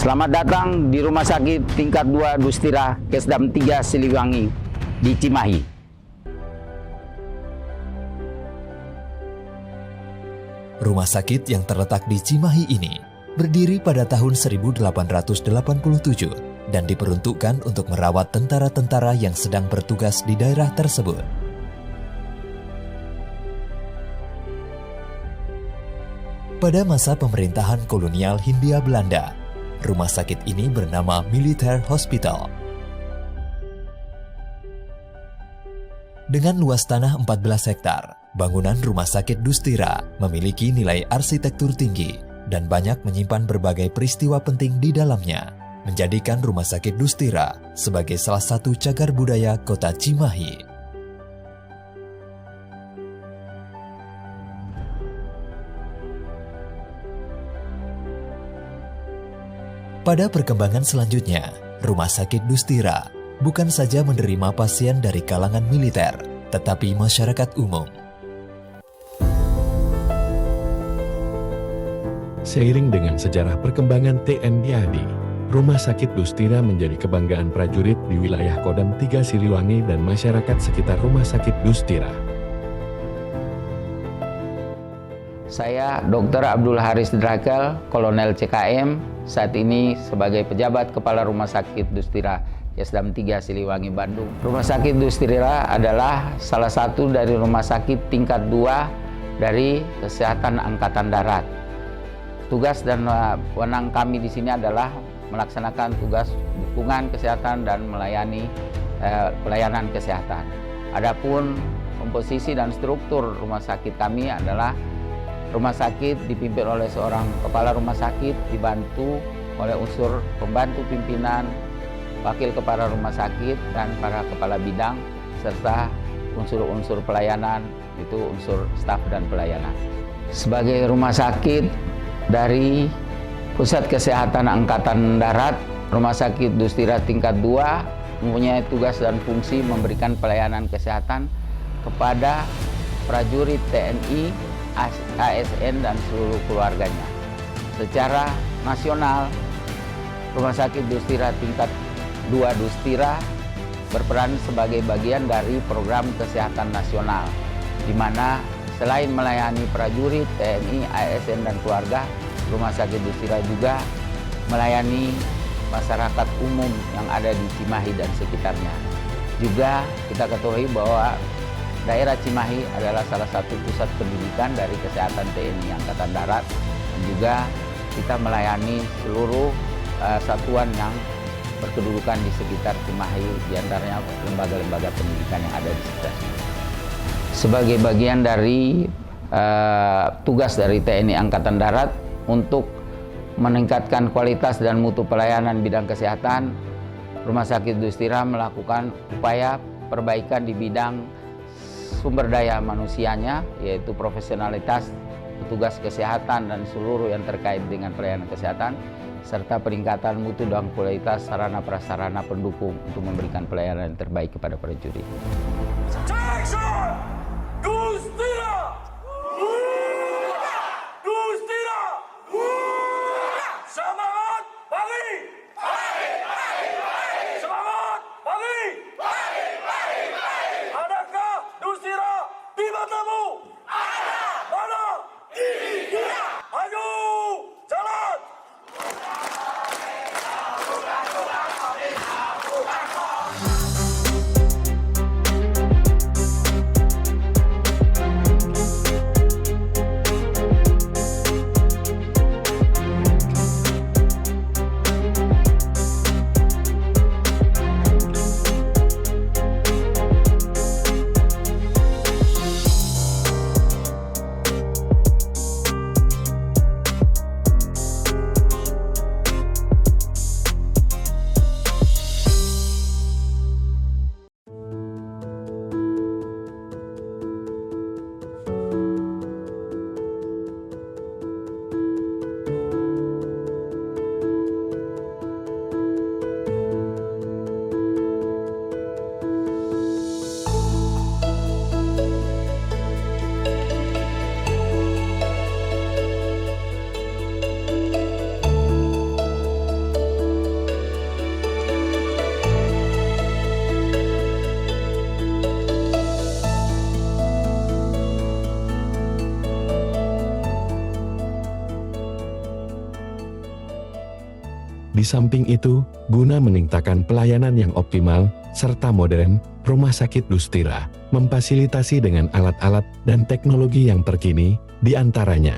Selamat datang di Rumah Sakit Tingkat 2 Dustira Kesdam 3 Siliwangi di Cimahi. Rumah sakit yang terletak di Cimahi ini berdiri pada tahun 1887 dan diperuntukkan untuk merawat tentara-tentara yang sedang bertugas di daerah tersebut. Pada masa pemerintahan kolonial Hindia Belanda, rumah sakit ini bernama Military Hospital. Dengan luas tanah 14 hektar, bangunan Rumah Sakit Dustira memiliki nilai arsitektur tinggi dan banyak menyimpan berbagai peristiwa penting di dalamnya, menjadikan Rumah Sakit Dustira sebagai salah satu cagar budaya kota Cimahi. Pada perkembangan selanjutnya, Rumah Sakit Dustira bukan saja menerima pasien dari kalangan militer, tetapi masyarakat umum. Seiring dengan sejarah perkembangan TNI AD, Rumah Sakit Dustira menjadi kebanggaan prajurit di wilayah Kodam 3 Siliwangi dan masyarakat sekitar Rumah Sakit Dustira. Saya Dr. Abdul Haris Drakel, Kolonel CKM, saat ini sebagai pejabat Kepala Rumah Sakit Dustira Kesdam 3 Siliwangi, Bandung. Rumah Sakit Dustira adalah salah satu dari rumah sakit tingkat 2 dari Kesehatan Angkatan Darat. Tugas dan wewenang kami di sini adalah melaksanakan tugas dukungan kesehatan dan melayani pelayanan kesehatan. Adapun komposisi dan struktur rumah sakit kami adalah rumah sakit dipimpin oleh seorang kepala rumah sakit, dibantu oleh unsur pembantu pimpinan, wakil kepala rumah sakit, dan para kepala bidang, serta unsur-unsur pelayanan, itu unsur staf dan pelayanan. Sebagai rumah sakit dari Pusat Kesehatan Angkatan Darat, Rumah Sakit Dustira tingkat 2 mempunyai tugas dan fungsi memberikan pelayanan kesehatan kepada prajurit TNI, ASN, dan seluruh keluarganya. Secara nasional, Rumah Sakit Dustira tingkat 2 Dustira berperan sebagai bagian dari program kesehatan nasional, di mana selain melayani prajurit, TNI, ASN, dan keluarga, Rumah Sakit Dustira juga melayani masyarakat umum yang ada di Cimahi dan sekitarnya. Juga kita ketahui bahwa daerah Cimahi adalah salah satu pusat pendidikan dari kesehatan TNI Angkatan Darat, dan juga kita melayani seluruh satuan yang berkedudukan di sekitar Cimahi, diantaranya lembaga-lembaga pendidikan yang ada di sekitar sini. Sebagai bagian dari tugas dari TNI Angkatan Darat untuk meningkatkan kualitas dan mutu pelayanan bidang kesehatan, Rumah Sakit Dustira melakukan upaya perbaikan di bidang sumber daya manusianya, yaitu profesionalitas petugas kesehatan dan seluruh yang terkait dengan pelayanan kesehatan, serta peningkatan mutu dan kualitas sarana prasarana pendukung untuk memberikan pelayanan yang terbaik kepada prajurit. samping itu, guna meningkatkan pelayanan yang optimal serta modern, Rumah Sakit Dustira memfasilitasi dengan alat-alat dan teknologi yang terkini, di antaranya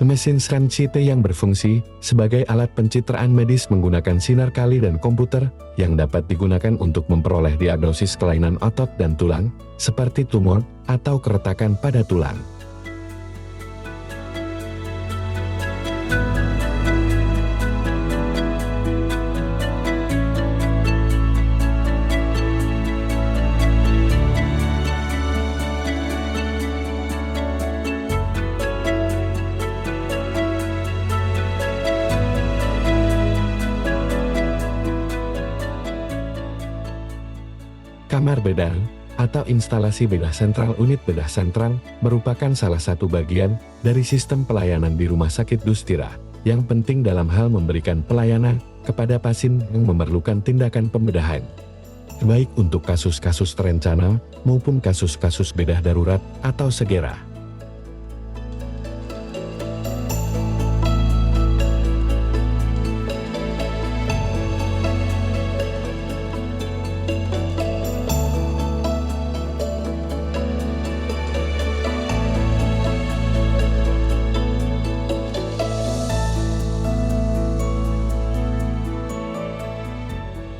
mesin scan CT yang berfungsi sebagai alat pencitraan medis menggunakan sinar kali dan komputer yang dapat digunakan untuk memperoleh diagnosis kelainan otot dan tulang, seperti tumor atau keretakan pada tulang. Kamar bedah atau instalasi bedah sentral. Unit bedah sentral merupakan salah satu bagian dari sistem pelayanan di Rumah Sakit Dustira yang penting dalam hal memberikan pelayanan kepada pasien yang memerlukan tindakan pembedahan, baik untuk kasus-kasus terencana maupun kasus-kasus bedah darurat atau segera.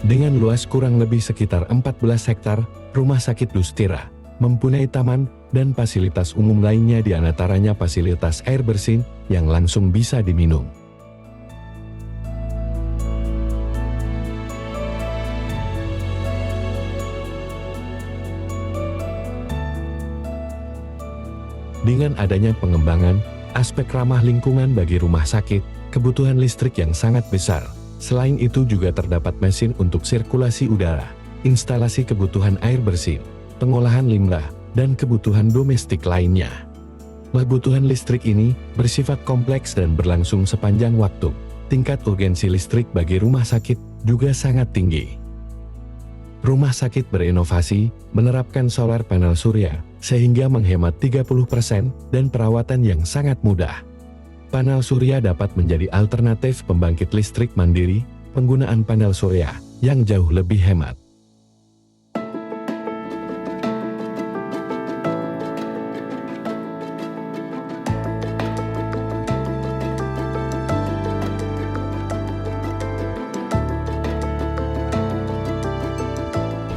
Dengan luas kurang lebih sekitar 14 hektar, Rumah Sakit Dustira mempunyai taman dan fasilitas umum lainnya, di antaranya fasilitas air bersih yang langsung bisa diminum. Dengan adanya pengembangan aspek ramah lingkungan bagi rumah sakit, kebutuhan listrik yang sangat besar. Selain itu juga terdapat mesin untuk sirkulasi udara, instalasi kebutuhan air bersih, pengolahan limbah, dan kebutuhan domestik lainnya. Kebutuhan listrik ini bersifat kompleks dan berlangsung sepanjang waktu. Tingkat urgensi listrik bagi rumah sakit juga sangat tinggi. Rumah sakit berinovasi, menerapkan solar panel surya, sehingga menghemat 30% dan perawatan yang sangat mudah. Panel surya dapat menjadi alternatif pembangkit listrik mandiri, penggunaan panel surya yang jauh lebih hemat.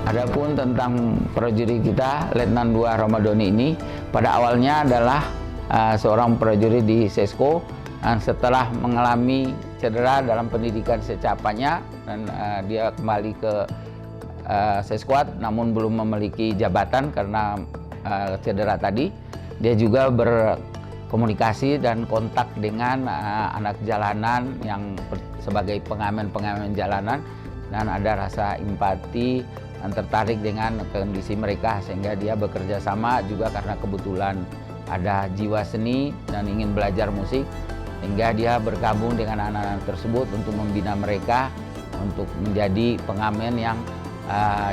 Adapun tentang prajurit kita, Letnan 2 Ramadhani ini pada awalnya adalah seorang prajurit di Sesko, dan setelah mengalami cedera dalam pendidikan secapanya dan dia kembali ke Sesquad, namun belum memiliki jabatan karena cedera tadi. Dia juga berkomunikasi dan kontak dengan anak jalanan yang sebagai pengamen-pengamen jalanan, dan ada rasa empati dan tertarik dengan kondisi mereka, sehingga dia bekerja sama juga karena kebetulan ada jiwa seni dan ingin belajar musik, sehingga dia bergabung dengan anak-anak tersebut untuk membina mereka untuk menjadi pengamen yang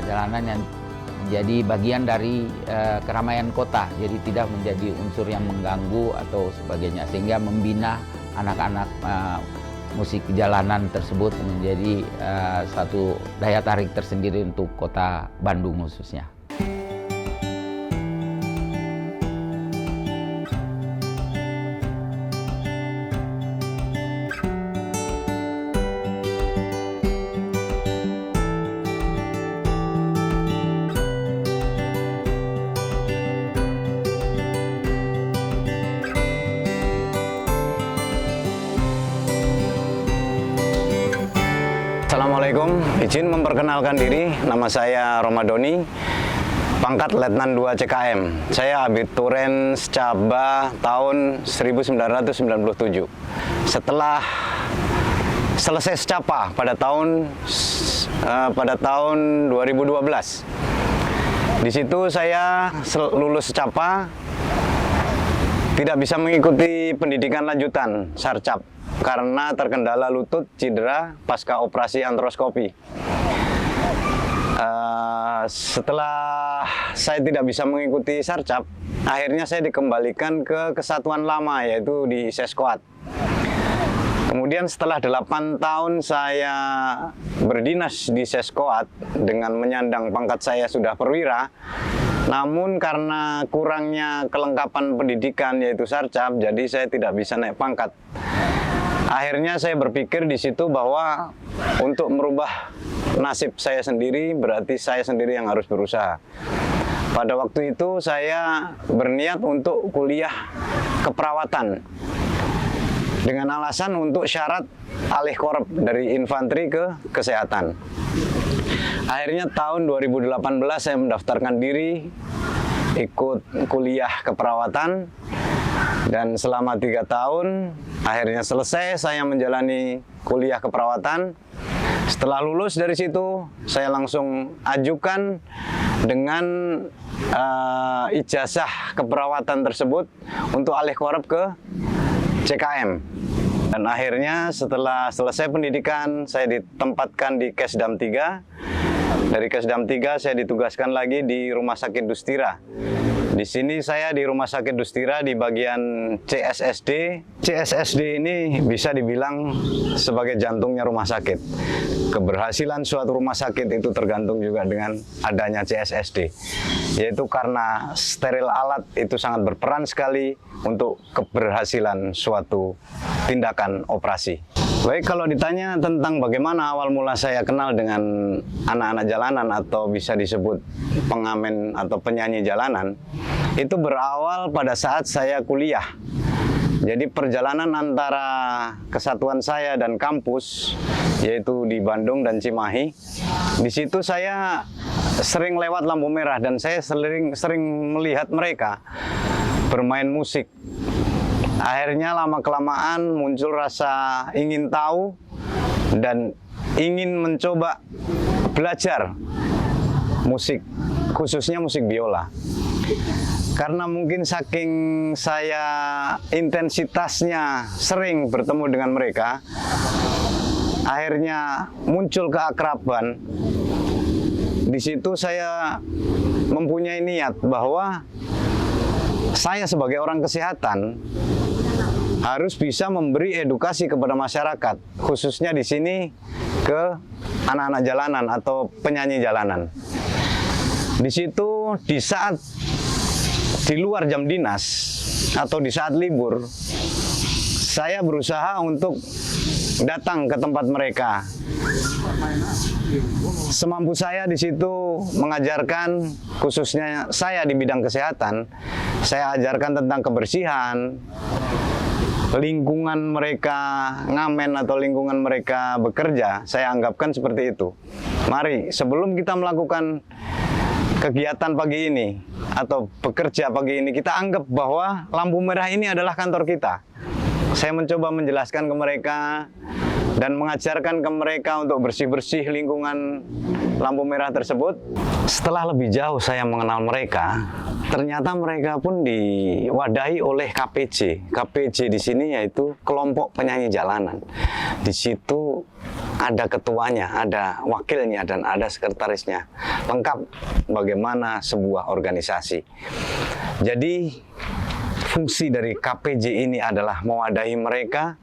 jalanan yang menjadi bagian dari keramaian kota, jadi tidak menjadi unsur yang mengganggu atau sebagainya, sehingga membina anak-anak musik jalanan tersebut menjadi satu daya tarik tersendiri untuk kota Bandung khususnya. Assalamualaikum, izin memperkenalkan diri, nama saya Ramadhani, pangkat Letnan 2 CKM. Saya abituren Secaba tahun 1997. Setelah selesai Secapa pada tahun 2012. Di situ saya lulus Secapa, tidak bisa mengikuti pendidikan lanjutan Sarcap karena terkendala lutut cedera pasca operasi artroskopi. Setelah saya tidak bisa mengikuti Sarcap, akhirnya saya dikembalikan ke kesatuan lama, yaitu di Sesquad. Kemudian setelah 8 tahun saya berdinas di Seskoat dengan menyandang pangkat saya sudah perwira, namun karena kurangnya kelengkapan pendidikan yaitu sarcap, jadi saya tidak bisa naik pangkat. Akhirnya saya berpikir di situ bahwa untuk merubah nasib saya sendiri berarti saya sendiri yang harus berusaha. Pada waktu itu saya berniat untuk kuliah keperawatan dengan alasan untuk syarat alih korp dari infanteri ke kesehatan. Akhirnya tahun 2018 saya mendaftarkan diri ikut kuliah keperawatan dan selama 3 tahun akhirnya selesai saya menjalani kuliah keperawatan. Setelah lulus dari situ saya langsung ajukan dengan ijazah keperawatan tersebut untuk alih korp ke CKM. Dan akhirnya setelah selesai pendidikan saya ditempatkan di Kesdam 3. Dari Kesdam 3 saya ditugaskan lagi di Rumah Sakit Dustira. Di sini saya di Rumah Sakit Dustira di bagian CSSD. CSSD ini bisa dibilang sebagai jantungnya rumah sakit. Keberhasilan suatu rumah sakit itu tergantung juga dengan adanya CSSD. Yaitu karena steril alat itu sangat berperan sekali untuk keberhasilan suatu tindakan operasi. Baik, kalau ditanya tentang bagaimana awal mula saya kenal dengan anak-anak jalanan atau bisa disebut pengamen atau penyanyi jalanan, itu berawal pada saat saya kuliah. Jadi perjalanan antara kesatuan saya dan kampus, yaitu di Bandung dan Cimahi, di situ saya sering lewat lampu merah dan saya sering melihat mereka bermain musik. Akhirnya lama-kelamaan muncul rasa ingin tahu dan ingin mencoba belajar musik, khususnya musik biola. Karena mungkin saking saya intensitasnya sering bertemu dengan mereka, akhirnya muncul keakraban. Di situ saya mempunyai niat bahwa saya sebagai orang kesehatan harus bisa memberi edukasi kepada masyarakat, khususnya di sini ke anak-anak jalanan atau penyanyi jalanan. Di situ di saat di luar jam dinas atau di saat libur, saya berusaha untuk datang ke tempat mereka. Semampu saya di situ mengajarkan, khususnya saya di bidang kesehatan, saya ajarkan tentang kebersihan, lingkungan mereka ngamen atau lingkungan mereka bekerja, saya anggapkan seperti itu. Mari, sebelum kita melakukan kegiatan pagi ini atau bekerja pagi ini, kita anggap bahwa lampu merah ini adalah kantor kita. Saya mencoba menjelaskan ke mereka dan mengajarkan ke mereka untuk bersih-bersih lingkungan lampu merah tersebut. Setelah lebih jauh saya mengenal mereka, ternyata mereka pun diwadahi oleh KPJ. KPJ di sini yaitu kelompok penyanyi jalanan. Di situ ada ketuanya, ada wakilnya, dan ada sekretarisnya. Lengkap bagaimana sebuah organisasi. Jadi fungsi dari KPJ ini adalah mewadahi mereka,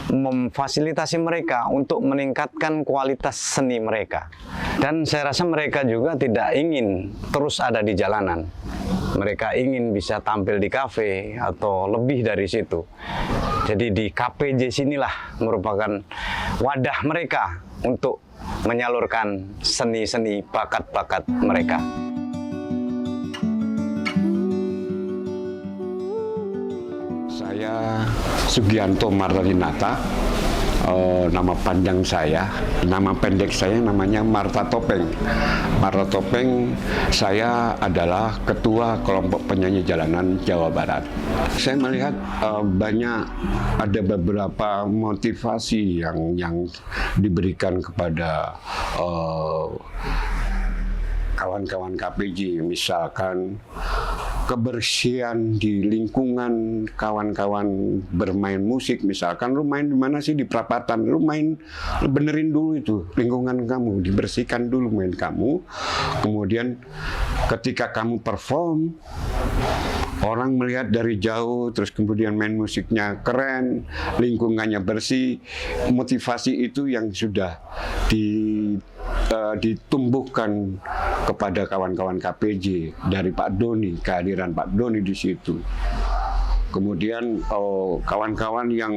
memfasilitasi mereka untuk meningkatkan kualitas seni mereka. Dan saya rasa mereka juga tidak ingin terus ada di jalanan. Mereka ingin bisa tampil di kafe atau lebih dari situ. Jadi di KPJ sinilah merupakan wadah mereka untuk menyalurkan seni-seni bakat-bakat mereka. Saya Sugianto Martarinata, nama panjang saya, nama pendek saya namanya Marta Topeng. Marta Topeng, saya adalah ketua kelompok penyanyi jalanan Jawa Barat. Saya melihat ada beberapa motivasi yang diberikan kepada kawan-kawan KPJ, misalkan kebersihan di lingkungan kawan-kawan bermain musik. Misalkan lu main di mana sih, di perapatan, lu benerin dulu itu lingkungan kamu, dibersihkan dulu main kamu. Kemudian ketika kamu perform, orang melihat dari jauh, terus kemudian main musiknya keren, lingkungannya bersih, motivasi itu yang sudah ditumbuhkan kepada kawan-kawan KPJ dari Pak Doni, kehadiran Pak Doni di situ. Kemudian kawan-kawan yang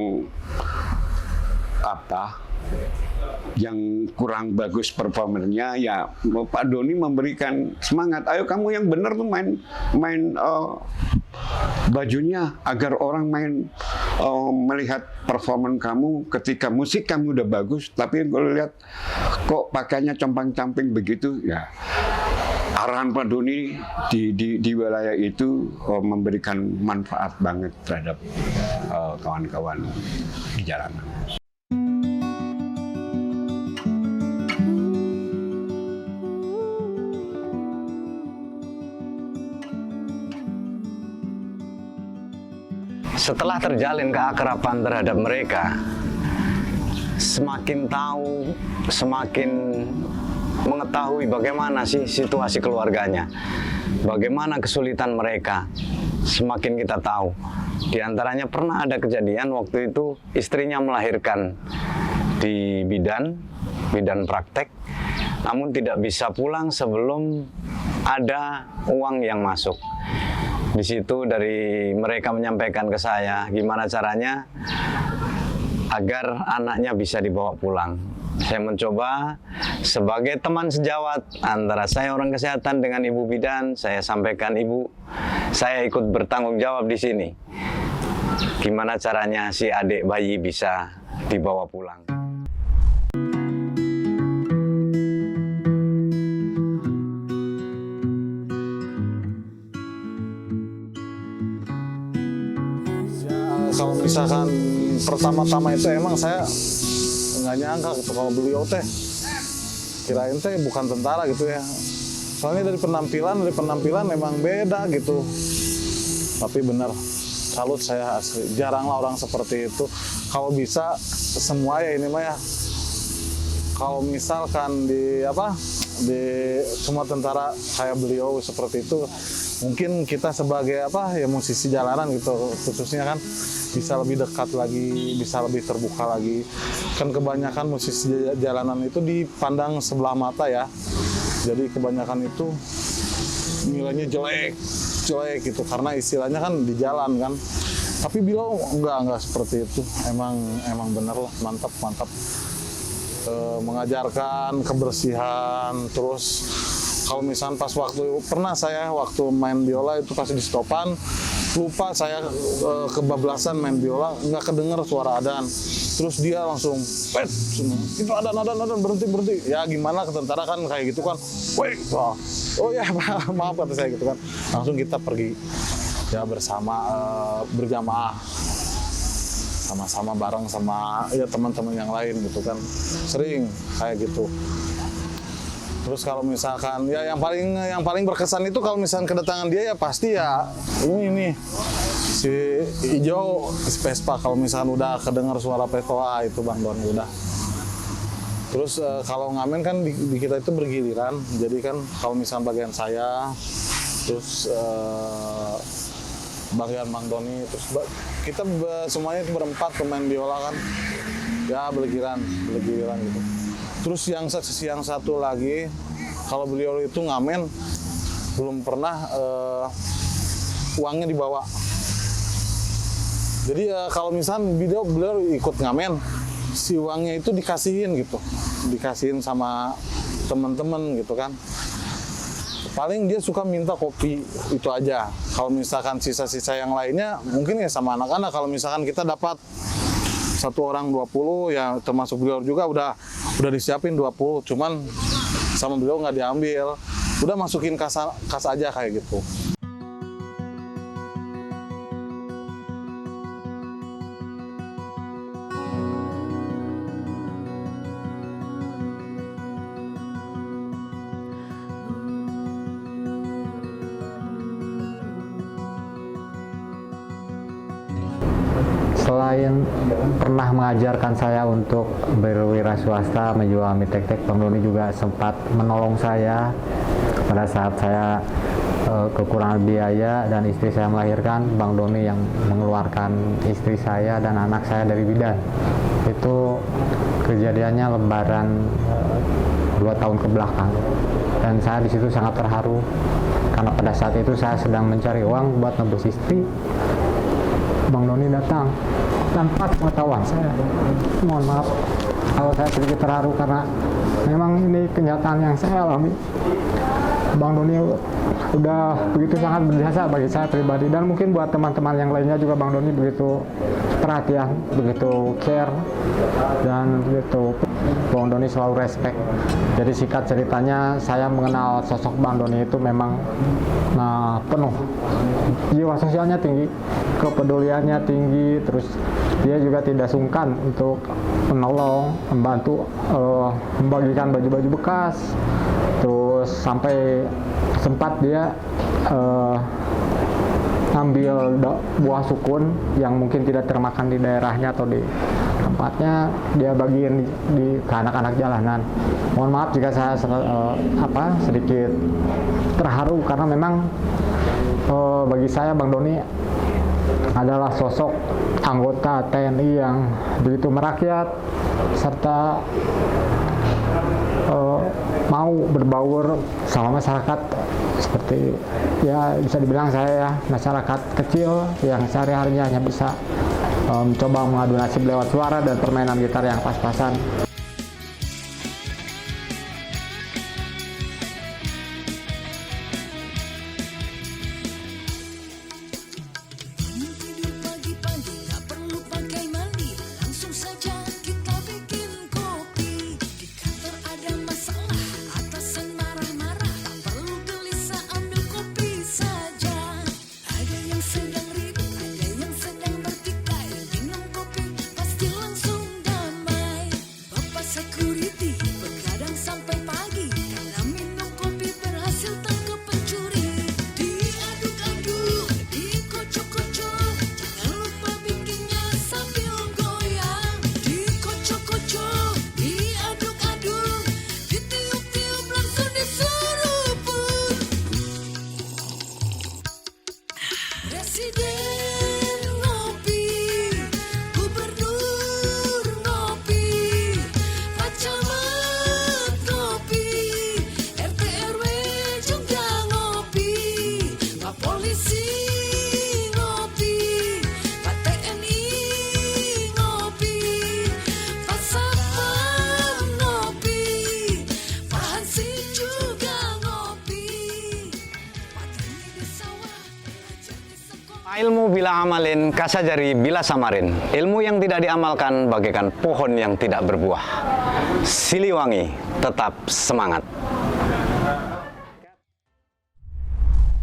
yang kurang bagus performernya, ya Pak Doni memberikan semangat, ayo kamu yang benar tuh main bajunya agar orang melihat performan kamu ketika musik kamu udah bagus, tapi kalau lihat kok pakainya compang-camping begitu, ya arahan Pak Doni di wilayah itu memberikan manfaat banget terhadap kawan-kawan di jalanan. Setelah terjalin keakraban terhadap mereka, semakin tahu, semakin mengetahui bagaimana sih situasi keluarganya, bagaimana kesulitan mereka, semakin kita tahu. Di antaranya pernah ada kejadian waktu itu istrinya melahirkan di bidan praktek, namun tidak bisa pulang sebelum ada uang yang masuk. Di situ dari mereka menyampaikan ke saya gimana caranya agar anaknya bisa dibawa pulang. Saya mencoba sebagai teman sejawat antara saya orang kesehatan dengan ibu bidan, saya sampaikan, ibu, saya ikut bertanggung jawab di sini. Gimana caranya si adik bayi bisa dibawa pulang. Kalau misalkan pertama-tama itu emang saya nggak nyangka gitu kalau beliau teh kirain teh bukan tentara gitu ya. Soalnya dari penampilan memang beda gitu. Tapi benar, salut saya asli. Jarang lah orang seperti itu. Kalau bisa semua ya ini mah ya. Kalau misalkan di semua tentara kayak beliau seperti itu, mungkin kita sebagai musisi jalanan gitu khususnya kan bisa lebih dekat lagi, bisa lebih terbuka lagi. Kan kebanyakan musisi jalanan itu dipandang sebelah mata ya. Jadi kebanyakan itu nilainya jelek gitu karena istilahnya kan di jalan kan. Tapi beliau enggak seperti itu. Emang bener lah, mantap. Mengajarkan kebersihan, terus kalau misalnya pas waktu main biola itu pas di stopan, lupa saya kebablasan main biola, nggak kedenger suara adzan. Terus dia langsung, itu adzan, berhenti. Ya gimana ke tentara kan kayak gitu kan, oh ya maaf kata saya gitu kan. Langsung kita pergi ya bersama berjamaah, sama-sama bareng sama ya teman-teman yang lain gitu kan, sering kayak gitu. Terus kalau misalkan ya yang paling berkesan itu kalau misalkan kedatangan dia ya pasti ya ini si Ijo, si Vespa. Kalau misalkan udah kedengar suara Vespa itu Bang Don udah. Terus kalau ngamen kan di kita itu bergiliran. Jadi kan kalau misalkan bagian saya, terus bagian Bang Doni, terus kita semuanya itu berempat pemain biola kan. Ya bergiliran gitu. Terus yang satu lagi, kalau beliau itu ngamen, belum pernah uangnya dibawa. Jadi kalau misalnya beliau ikut ngamen, si uangnya itu dikasihin gitu. Dikasihin sama teman-teman gitu kan. Paling dia suka minta kopi, itu aja. Kalau misalkan sisa-sisa yang lainnya, mungkin ya sama anak-anak. Kalau misalkan kita dapat satu orang 20, ya termasuk beliau juga udah disiapin 20, cuman sama beliau nggak diambil, udah masukin kas aja kayak gitu. Selain pernah mengajarkan saya untuk berwira swasta, menjual mie tek-tek, Bang Doni juga sempat menolong saya pada saat saya kekurangan biaya dan istri saya melahirkan, Bang Doni yang mengeluarkan istri saya dan anak saya dari bidan. Itu kejadiannya Lebaran 2 tahun ke belakang, dan saya di situ sangat terharu karena pada saat itu saya sedang mencari uang buat nebus istri. Bang Doni datang tanpa pengetahuan saya. Mohon maaf kalau saya sedikit terharu karena memang ini kenyataan yang saya alami. Bang Doni udah begitu sangat berjasa bagi saya pribadi, dan mungkin buat teman-teman yang lainnya juga. Bang Doni begitu perhatian, begitu care, dan begitu Bang Doni selalu respect. Jadi singkat ceritanya, saya mengenal sosok Bang Doni itu memang penuh jiwa sosialnya tinggi, kepeduliannya tinggi, terus dia juga tidak sungkan untuk menolong, membantu, membagikan baju-baju bekas. Terus sampai sempat dia ambil buah sukun yang mungkin tidak termakan di daerahnya atau di tempatnya, dia bagiin ke anak-anak jalanan. Mohon maaf jika saya sedikit terharu karena memang bagi saya Bang Doni adalah sosok anggota TNI yang begitu merakyat serta mau berbaur sama masyarakat, seperti ya bisa dibilang saya masyarakat kecil yang sehari-harinya hanya bisa mencoba mengadu nasib lewat suara dan permainan gitar yang pas-pasan. Ilmu bila amalin, kasajari bila samarin. Ilmu yang tidak diamalkan bagaikan pohon yang tidak berbuah. Siliwangi tetap semangat.